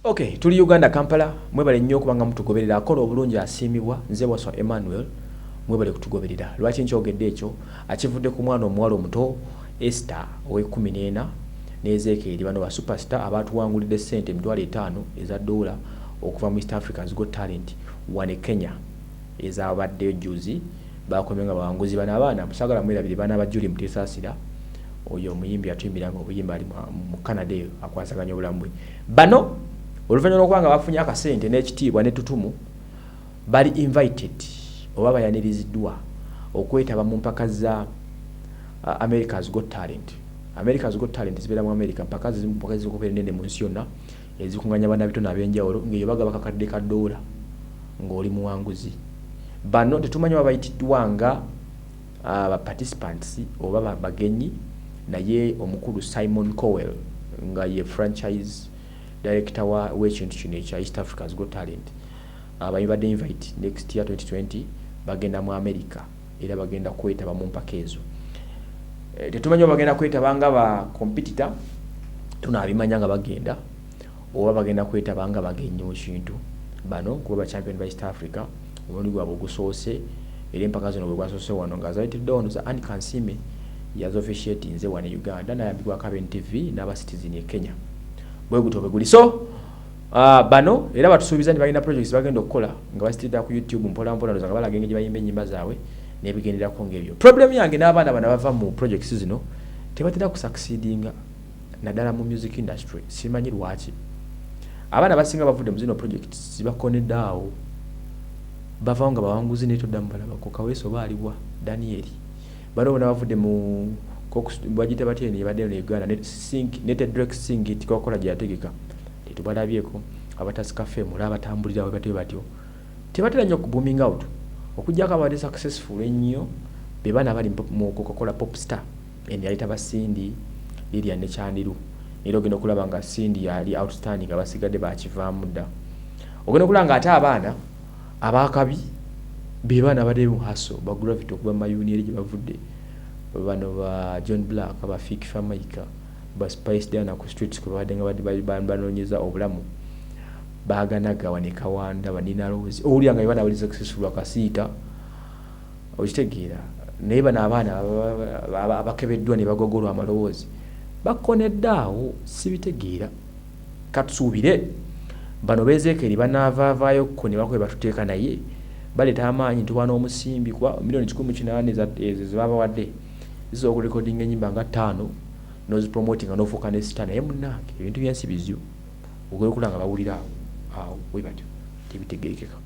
Okay, tuli Uganda Kampala, mwebale nnyo kubanga mutugoberera akola obulungi asiimibwa nze waswa Emmanuel, mwebale kutugoberera. Lwaki nkyogedde ekyo? Akivudde ku mwana omuwala omuto Esther ow'e14 ne Ezekiel bano ba superstar abatuwangulidde ssente $5,000 eza dola okuva mu East Africa's Got Talent wane Kenya ezabadde juzi bakomenga bawanguzi bana abaana musagala mwirabire bana bajuli mutesasira oyo omuyimbi atuyimbiranga obuyimba ali mu Canada akwasaganya obulamu bwe bano oluvannyuma lw'okubanga bafunye akasente n'ekitiibwa n'ettutumu bali invited oba bayaniriziddwa okwetaba mu mpaka za America's Got Talent. America's Got Talent zibeera mu America mpaka zikubeera ennene mu nsi yonna ezikunganya bana bitone ab'enjawulo ng'eyo bagaba kakadde ka dola ng'oli muwanguzi. Bano tetumanyi babayitiddwa nga ba participants oba bagenyi naye omukulu Simon Cowell nga ye franchise director w'ekintu kino ekya East Africa's Got Talent abayibadde invite next year 2020 bagenda mu Amerika era bagenda kwetaba mu mpaka ezo. Tetumanyi bagenda kwetaba nga ba competitor tunaabimanya nga bagenda oba bagenda kwetaba nga bagenyi mu kintu bano kuba ba champion ba East Africa omulundi gwabwe ogusoose era empaka zino bwe gwasoose wano nga zaletedde ono za Anne Kansime yazo officiate nze wane Uganda nayambibwa Kaben TV n'aba Citizen e Kenya bwe gutobe guli so bano era batusuubiza nti balina projects bagenda okukola nga basitira ku YouTube mpola mpola ndoza nga balagenge gye bayimba ennyimba zaabwe n'ebigenderako ng'ebyo. Problem yange n'abaana bano bava mu projects zino tebatera ku succeedinga naddala mu music industry simanyi lwaki abaana basinga bavudde mu zino projects zibakonedde awo bavaawo nga bawanguzi netodda mu balabako Kaweso baaliwa Daniel bano bona bavudde mu bagite batyeni badde mu Uganda netedrek singit kwakola gye yategeka tetubalabyeko abatasika femu abatambulira we batyo batyo tebatera nnyo ku booming out okujjako abadde successful ennyo be bana bali mu Coca-Cola pop star yaleta basindi Lilian ne Chandiru era ogenda okulaba nga Cindy yali outstanding abasigadde bakivaamu dda ogenda okulaba nga ate abaana abakabi be bana badde mu haso ba gravity okuba mayuni eri gye bavudde bano ba John Black aba Fik Famaika ba Spice Diana ku streets ku badde nga badde banonyeza obulamu baganaga wane Kawanda banina Rose oli anga bana bali successful akasiita okitegeera naye bana abaana abakebeddwa ne bagogolwa amalowoozi bakonedde awo sibitegeera katusuubire bano bezeekeri banaavaavaayo ko ne bakobe batuteeka naye baleeta amaanyi nti wana omusimbi kuba $1,800 ezo zebabawadde zisobola okurekodinga ennyimba nga 5 nozipromotinga n'ofuuka ne sita naye munnange ebintu byensi bizyo ogenda okulaba nga bawulira awo bwe batyo tebitegerekeka.